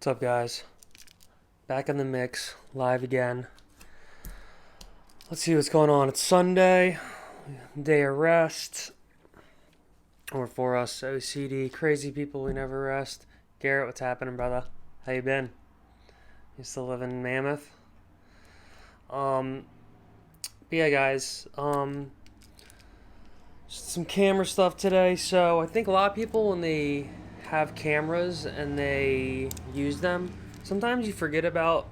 What's up, guys? Back in the mix, live again. Let's see what's going on. It's Sunday, day of rest. Or for us OCD crazy people, we never rest. Garrett, what's happening, brother? How you been? You still living in Mammoth? But yeah, guys. Some camera stuff today. So I think a lot of people, when they have cameras and they use them, sometimes you forget about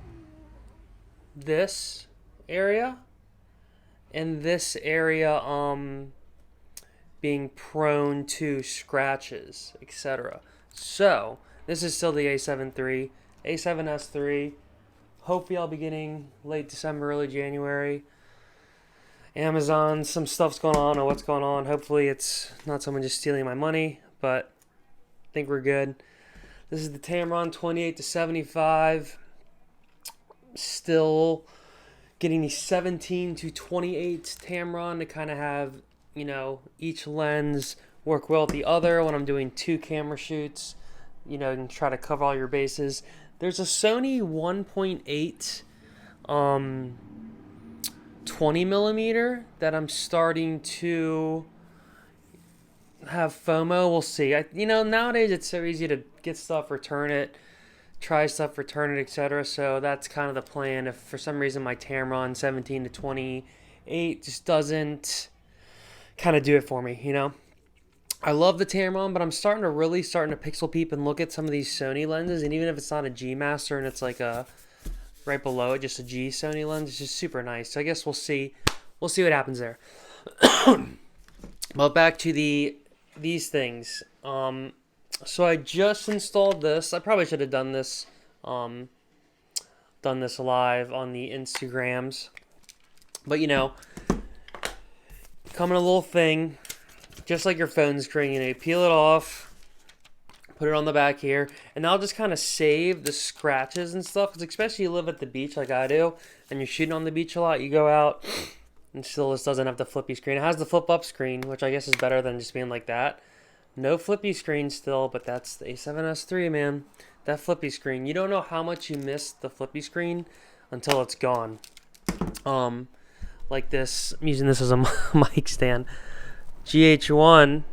this area and this area being prone to scratches, etc. So this is still the A7 III, A7S III. Hopefully I'll be getting late December, early January. Amazon, some stuff's going on or what's going on. Hopefully it's not someone just stealing my money, but I think we're good. This is the Tamron 28 to 75. Still getting the 17 to 28 Tamron to kind of have, each lens work well with the other when I'm doing two camera shoots, and try to cover all your bases. There's a Sony 1.8 20 millimeter that I'm starting to have FOMO. We'll see. Nowadays it's so easy to get stuff, return it, try stuff, return it, etc. So that's kind of the plan. If for some reason my Tamron 17 to 28 just doesn't kind of do it for me, I love the Tamron, but I'm starting to pixel peep and look at some of these Sony lenses, and even if it's not a G Master and it's like a right below it, just a G Sony lens, it's just super nice. So I guess we'll see what happens there. But back to these things. So I just installed this. I probably should have done this live on the Instagrams. But come in a little thing, just like your phone screen. You peel it off, put it on the back here, and I'll just kind of save the scratches and stuff. Because especially you live at the beach like I do, and you're shooting on the beach a lot, you go out, and still this doesn't have the flippy screen. It has the flip up screen, which I guess is better than just being like that. No flippy screen still, but that's the A7S III, man. That flippy screen, you don't know how much you missed the flippy screen until it's gone. Like this, I'm using this as a mic stand. GH1,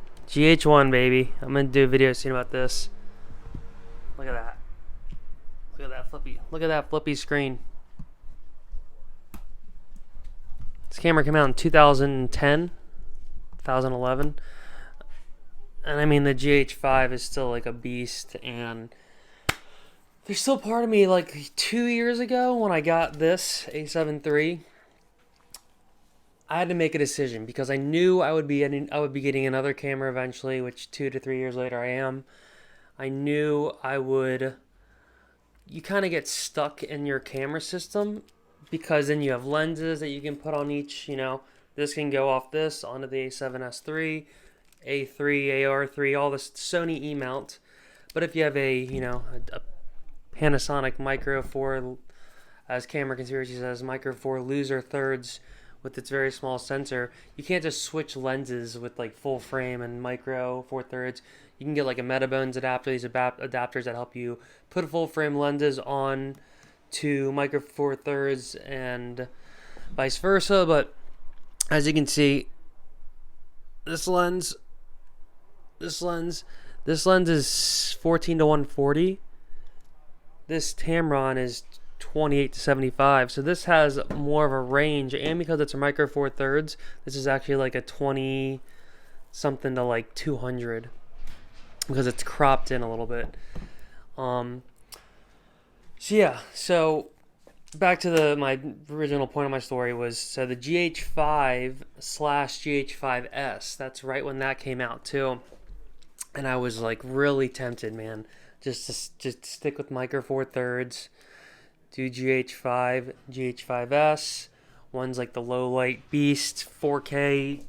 baby. I'm gonna do a video soon about this. Look at that. Look at that flippy screen. This camera came out in 2010, 2011. And I mean, the GH5 is still like a beast, and there's still part of me, like 2 years ago when I got this A7 III, I had to make a decision because I knew I would be getting another camera eventually, which 2 to 3 years later I am. I knew you kind of get stuck in your camera system because then you have lenses that you can put on each, this can go off this onto the A7S III, A3, AR3, all this Sony E-mount. But if you have a Panasonic Micro Four, as Camera Conspiracy says, Micro Four loser thirds with its very small sensor, you can't just switch lenses with like full frame and Micro Four Thirds. You can get like a Metabones adapter, these adapters that help you put full frame lenses on to Micro Four Thirds and vice versa. But as you can see, this lens is 14 to 140. This Tamron is 28 to 75. So this has more of a range, and because it's a Micro Four Thirds, this is actually like a 20 something to like 200 because it's cropped in a little bit. So back to my original point of my story was, so the GH5/GH5S, that's right when that came out too. And I was like really tempted, man, just to stick with Micro Four Thirds, do GH5, GH5S. One's like the low light beast, 4K,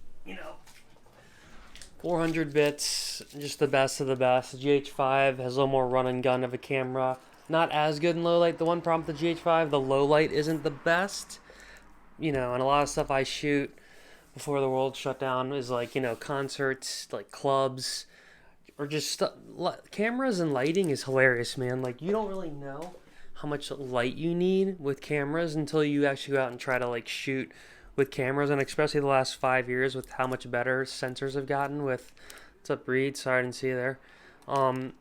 400 bits, just the best of the best. The GH5 has a little more run and gun of a camera. Not as good in low light. The one problem with the GH5, the low light isn't the best. And a lot of stuff I shoot before the world shut down is like, concerts, like clubs, or just cameras and lighting is hilarious, man. Like you don't really know how much light you need with cameras until you actually go out and try to like shoot with cameras, and especially the last 5 years with how much better sensors have gotten with. What's up, Reed? Sorry I didn't see you there. Um,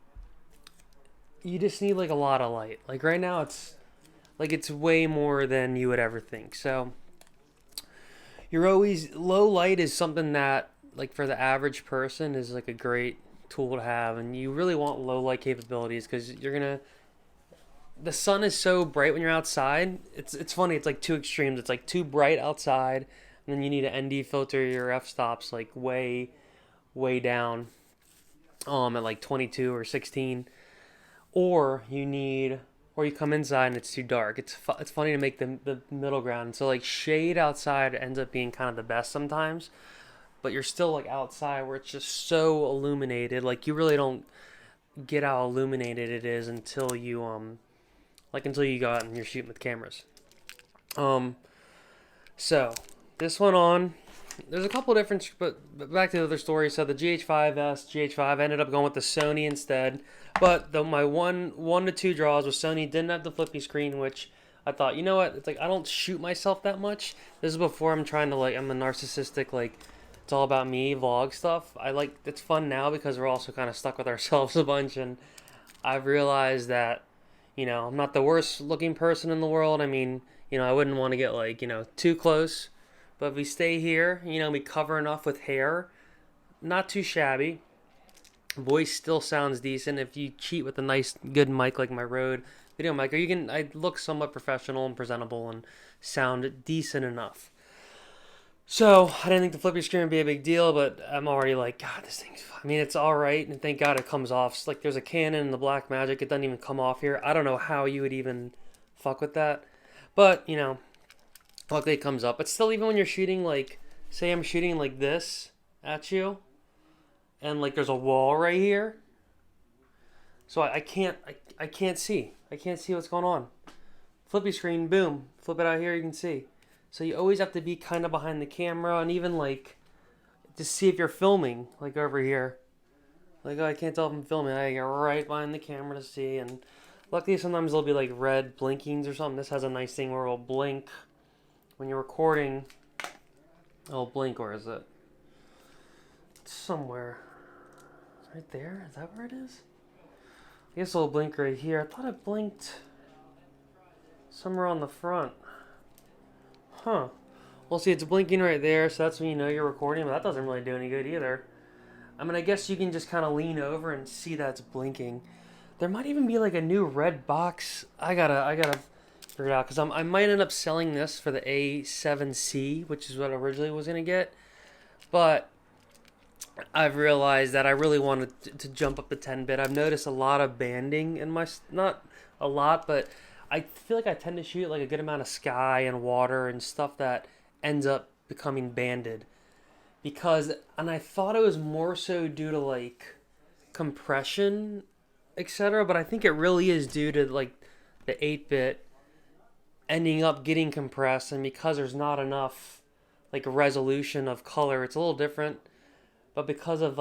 you just need like a lot of light. Like right now, it's way more than you would ever think. So you're always low light is something that like for the average person is like a great tool to have, and you really want low light capabilities because you're gonna the sun is so bright when you're outside. It's funny. It's like two extremes. It's like too bright outside, and then you need to ND filter your f-stops like way down, at like 22 or 16, or you come inside and it's too dark. It's funny to make the middle ground. So like shade outside ends up being kind of the best sometimes, but you're still like outside where it's just so illuminated. Like you really don't get how illuminated it is until you go out and you're shooting with cameras. So this went on. There's a couple different, but back to the other story. So the GH5S, GH5 ended up going with the Sony instead. But my one to two draws was Sony didn't have the flippy screen, which I thought, you know what? It's like I don't shoot myself that much. This is before I'm trying to I'm a narcissistic it's all about me vlog stuff. It's fun now because we're also kind of stuck with ourselves a bunch, and I've realized that I'm not the worst looking person in the world. I mean, I wouldn't want to get too close. But if we stay here, we cover enough with hair, not too shabby. Voice still sounds decent. If you cheat with a nice, good mic like my Rode video mic, I look somewhat professional and presentable and sound decent enough. So I didn't think the flippy screen would be a big deal, but I'm already like, God, this thing's. I mean, it's all right, and thank God it comes off. It's like there's a Canon and the Blackmagic, it doesn't even come off here. I don't know how you would even fuck with that, but luckily it comes up. But still, even when you're shooting, say I'm shooting like this at you, and there's a wall right here, so I can't see. I can't see what's going on. Flippy screen, boom, flip it out here, you can see. So you always have to be kind of behind the camera, and even to see if you're filming, over here. Oh, I can't tell if I'm filming. I get right behind the camera to see, and luckily sometimes there'll be red blinkings or something. This has a nice thing where it'll blink when you're recording. It'll blink. Where is it? It's somewhere. It's right there. Is that where it is? I guess it'll blink right here. I thought it blinked somewhere on the front. Huh. Well, see, it's blinking right there, so that's when you know you're recording, but that doesn't really do any good either. I mean, I guess you can just kind of lean over and see that it's blinking. There might even be a new red box. I gotta figure it out, because I might end up selling this for the A7C, which is what I originally was gonna get. But I've realized that I really wanted to jump up to 10-bit. I've noticed a lot of banding in my, not a lot, but I feel like I tend to shoot a good amount of sky and water and stuff that ends up becoming banded. And I thought it was more so due to compression, etc. But I think it really is due to the 8-bit ending up getting compressed, and because there's not enough resolution of color, it's a little different. But because of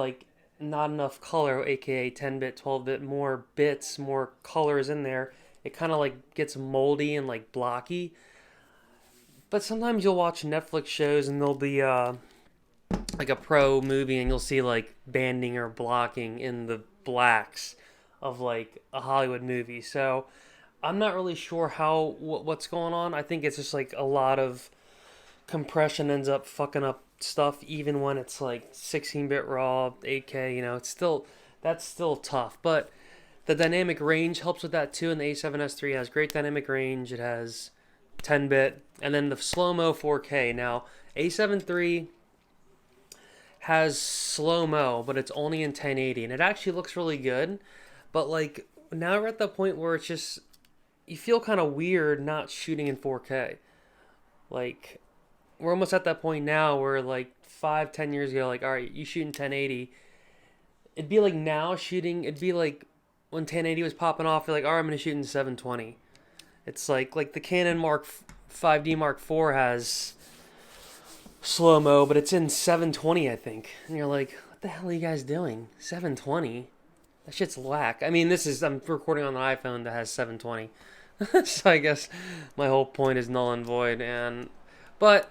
not enough color, aka 10-bit, 12-bit, more bits, more colors in there, it kind of gets moldy and blocky. But sometimes you'll watch Netflix shows and there'll be a pro movie, and you'll see banding or blocking in the blacks of a Hollywood movie. So I'm not really sure what's going on. I think it's just a lot of compression ends up fucking up stuff, even when it's 16-bit raw, 8K. That's still tough. But the dynamic range helps with that too, and the A7S III has great dynamic range. It has 10-bit, and then the slow-mo 4K. Now, A7 III has slow-mo, but it's only in 1080, and it actually looks really good. But now we're at the point where it's just, you feel kind of weird not shooting in 4K. We're almost at that point now where 5-10 years ago, all right, you shoot in 1080. It'd be now shooting, it'd be when 1080 was popping off, you're all right, I'm going to shoot in 720. It's like the Canon 5D Mark IV has slow-mo, but it's in 720, I think. And you're what the hell are you guys doing? 720? That shit's whack. I mean, I'm recording on an iPhone that has 720. So I guess my whole point is null and void. But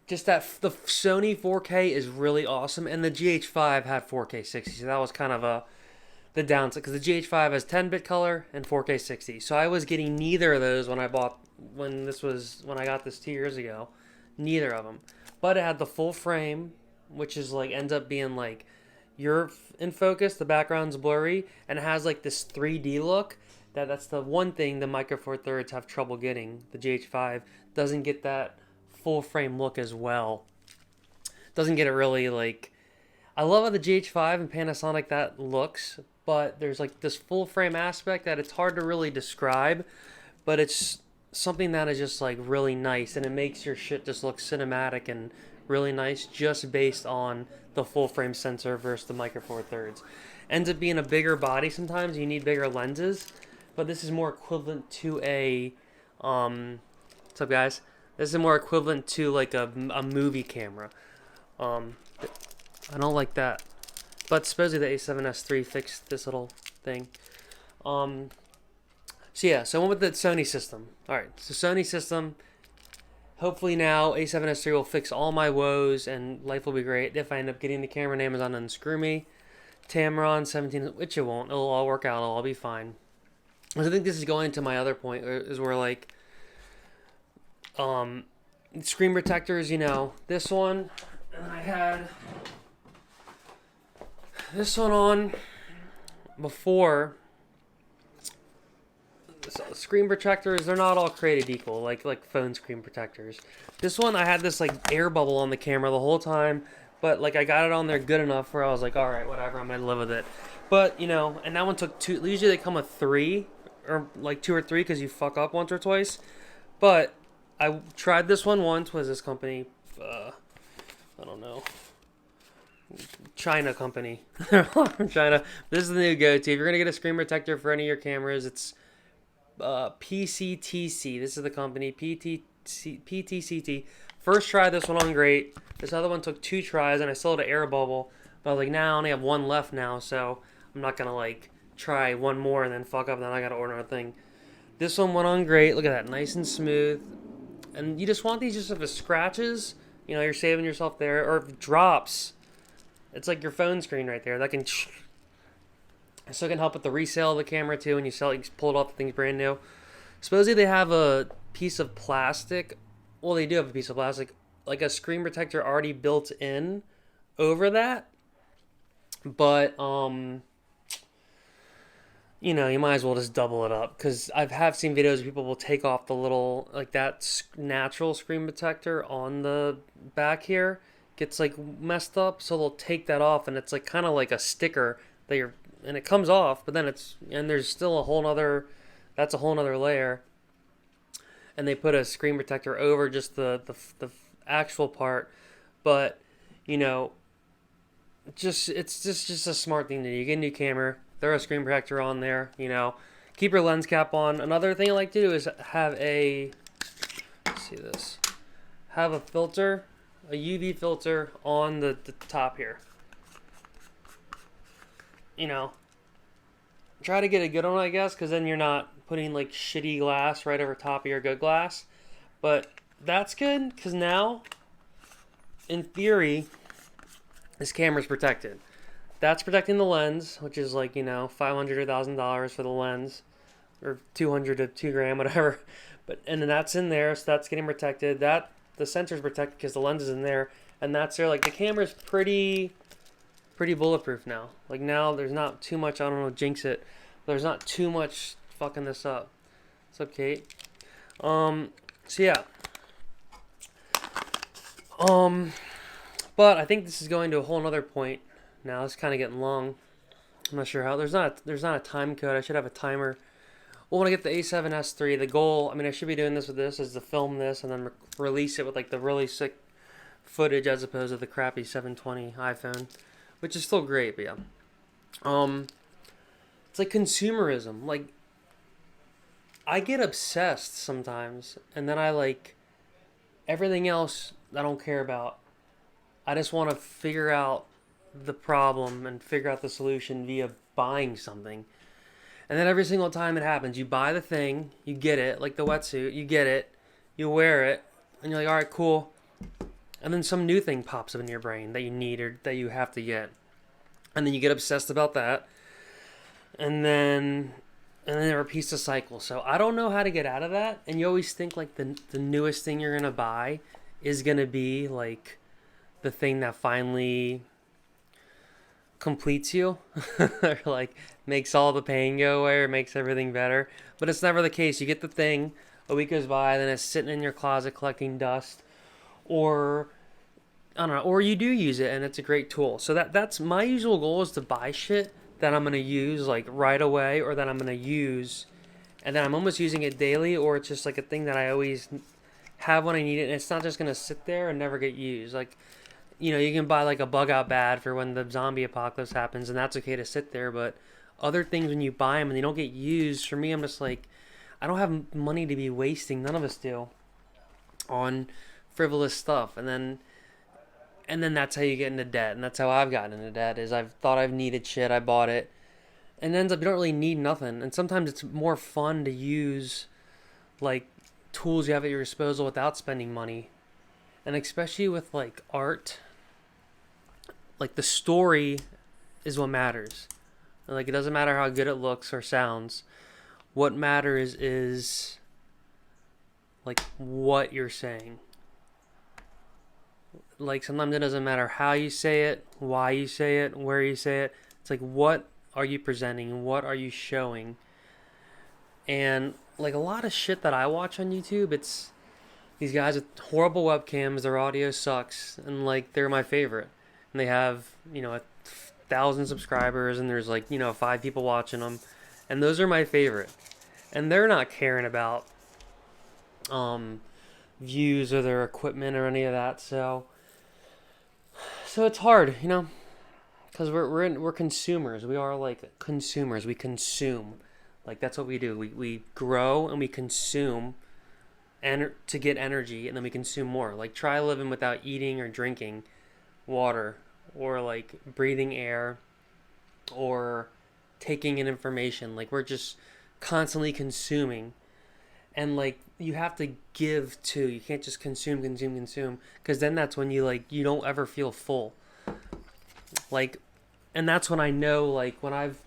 just that the Sony 4K is really awesome, and the GH5 had 4K 60, so that was kind of the downside because the GH5 has 10-bit color and 4K 60. So I was getting neither of those when I got this 2 years ago, neither of them. But it had the full frame, which is like ends up being like you're in focus, the background's blurry, and it has like this 3D look. That's the one thing the Micro Four Thirds have trouble getting. The GH5 doesn't get that full frame look as well. Doesn't get it really like. I love how the GH5 and Panasonic that looks, but there's like this full frame aspect that it's hard to really describe, but it's something that is just like really nice, and it makes your shit just look cinematic and really nice just based on the full frame sensor versus the Micro Four Thirds. Ends up being a bigger body sometimes, you need bigger lenses, but this is more equivalent to what's up guys? This is more equivalent to like a movie camera. I don't like that. But supposedly the A7S III fixed this little thing. So yeah, so I went with the Sony system. Alright, so Sony system. Hopefully now A7S III will fix all my woes and life will be great if I end up getting the camera on Amazon and screw me. Tamron 17, which it won't. It'll all work out. It'll all be fine. I think this is going to my other point, is where like screen protectors, this one, and I had this one on before. So screen protectors, they're not all created equal, like phone screen protectors. This one, I had this like air bubble on the camera the whole time, but like I got it on there good enough where I was like, all right, whatever, I'm gonna live with it. But and that one took 2. Usually they come with 3, or like 2 or 3 because you fuck up once or twice. But I tried this one once. Was this company? I don't know. China company. From China. This is the new go-to. If you're gonna get a screen protector for any of your cameras, it's PCTC. This is the company. PTCT. First try, this one on great. This other one took 2 tries, and I still had an air bubble. But I was like, now I only have 1 left now, so I'm not gonna like try one more and then fuck up, and then I gotta order another thing. This one went on great. Look at that, nice and smooth. And you just want these just if it scratches, you're saving yourself there. Or if it drops, it's like your phone screen right there. That can still can help with the resale of the camera too. When you sell it, you just pull it off, the thing's brand new. Supposedly they have a piece of plastic. Well, they do have a piece of plastic, like a screen protector already built in over that. But you might as well just double it up, because I have seen videos where people will take off the little, like that natural screen protector on the back here gets like messed up, so they'll take that off, and it's like kind of like a sticker and it comes off, but then there's still that's a whole nother layer, and they put a screen protector over just the actual part, but it's just a smart thing to do. You get a new camera, throw a screen protector on there, keep your lens cap on. Another thing I like to do is have have a filter, a UV filter on the top here. Try to get a good one, I guess, because then you're not putting like shitty glass right over top of your good glass. But that's good, because now, in theory, this camera's protected. That's protecting the lens, which is like, $500 or $1,000 for the lens, or $200 to $2,000, whatever. And then that's in there, so that's getting protected. The sensor's protected because the lens is in there, and that's there. Like, the camera's pretty bulletproof now. Like, now there's not too much, I don't know, jinx it. There's not too much fucking this up. What's up, Kate? So yeah. But I think this is going to a whole nother point now. It's kind of getting long. I'm not sure how. There's not a time code. I should have a timer. Well, when I get the A7S III, the goal, I should be doing this with this, is to film this and then release it with like the really sick footage as opposed to the crappy 720 iPhone, which is still great, but yeah. It's like consumerism. Like, I get obsessed sometimes, and then I like everything else I don't care about. I just want to figure out the problem and figure out the solution via buying something. And then every single time it happens, you buy the thing, you get it, like the wetsuit, you get it, you wear it, and you're like, all right, cool. And then some new thing pops up in your brain that you need or that you have to get. And then you get obsessed about that. And then it repeats the cycle. So I don't know how to get out of that. And you always think like the newest thing you're gonna buy is gonna be like the thing that finally completes you, or like makes all the pain go away or makes everything better. But it's never the case. You get the thing, a week goes by, then it's sitting in your closet collecting dust, or I don't know, or you do use it and it's a great tool. So that's my usual goal, is to buy shit that I'm gonna use like right away, or that I'm gonna use and then I'm almost using it daily, or it's just like a thing that I always have when I need it, and it's not just gonna sit there and never get used. Like, you can buy like a bug out bat for when the zombie apocalypse happens, and that's okay to sit there. But other things, when you buy them and they don't get used, for me, I'm just like, I don't have money to be wasting. None of us do, on frivolous stuff. And then that's how you get into debt, and that's how I've gotten into debt. Is I've thought I've needed shit, I bought it, and it ends up you don't really need nothing. And sometimes it's more fun to use like tools you have at your disposal without spending money. And especially with like art, like the story is what matters. Like, it doesn't matter how good it looks or sounds. What matters is like what you're saying. Like, sometimes it doesn't matter how you say it, why you say it, where you say it. It's like, what are you presenting? What are you showing? And like a lot of shit that I watch on YouTube, it's these guys with horrible webcams, their audio sucks, and like they're my favorite. And they have, 1,000 subscribers, and there's like, 5 people watching them. And those are my favorite. And they're not caring about views or their equipment or any of that. So it's hard, because we're consumers. We are like consumers. We consume. Like, that's what we do. We grow and we consume and to get energy, and then we consume more. Like, try living without eating or drinking water, or like breathing air, or taking in information. Like, we're just constantly consuming. And like, you have to give too. You can't just consume, because then that's when you don't ever feel full. Like, and that's when I know, like, when I've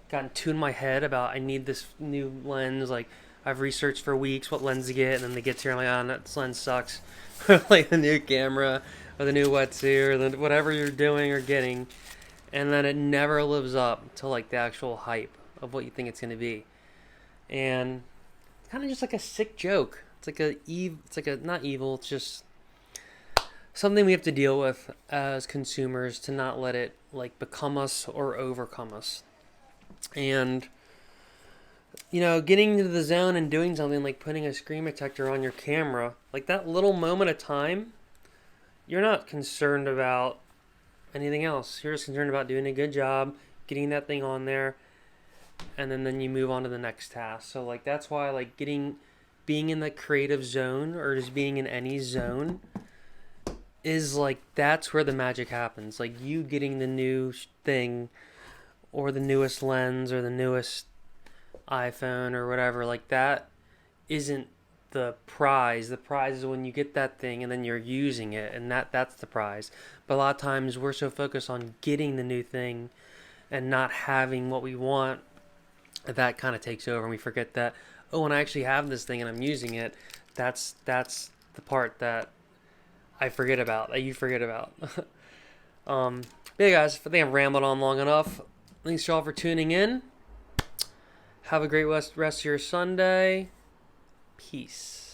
gotten too in my head about I need this new lens. Like, I've researched for weeks what lens to get, and then they get to here, I'm like, oh, that lens sucks. Like the new camera or the new wetsuit or whatever you're doing or getting, and then it never lives up to like the actual hype of what you think it's going to be. And kind of just like a sick joke. It's like a not evil. It's just something we have to deal with as consumers, to not let it like become us or overcome us. And getting into the zone and doing something like putting a screen protector on your camera, like that little moment of time, you're not concerned about anything else. You're just concerned about doing a good job, getting that thing on there, and then you move on to the next task. So like, that's why like being in the creative zone, or just being in any zone, is like, that's where the magic happens. Like, you getting the new thing, or the newest lens, or the newest iPhone, or whatever, like, that isn't the prize. The prize is when you get that thing and then you're using it, and that's the prize. But a lot of times we're so focused on getting the new thing and not having what we want, that kind of takes over, and we forget that, oh, when I actually have this thing and I'm using it, that's the part that I forget about, that you forget about. Yeah, guys, I think I've rambled on long enough. Thanks y'all for tuning in. Have a great rest of your Sunday. Peace.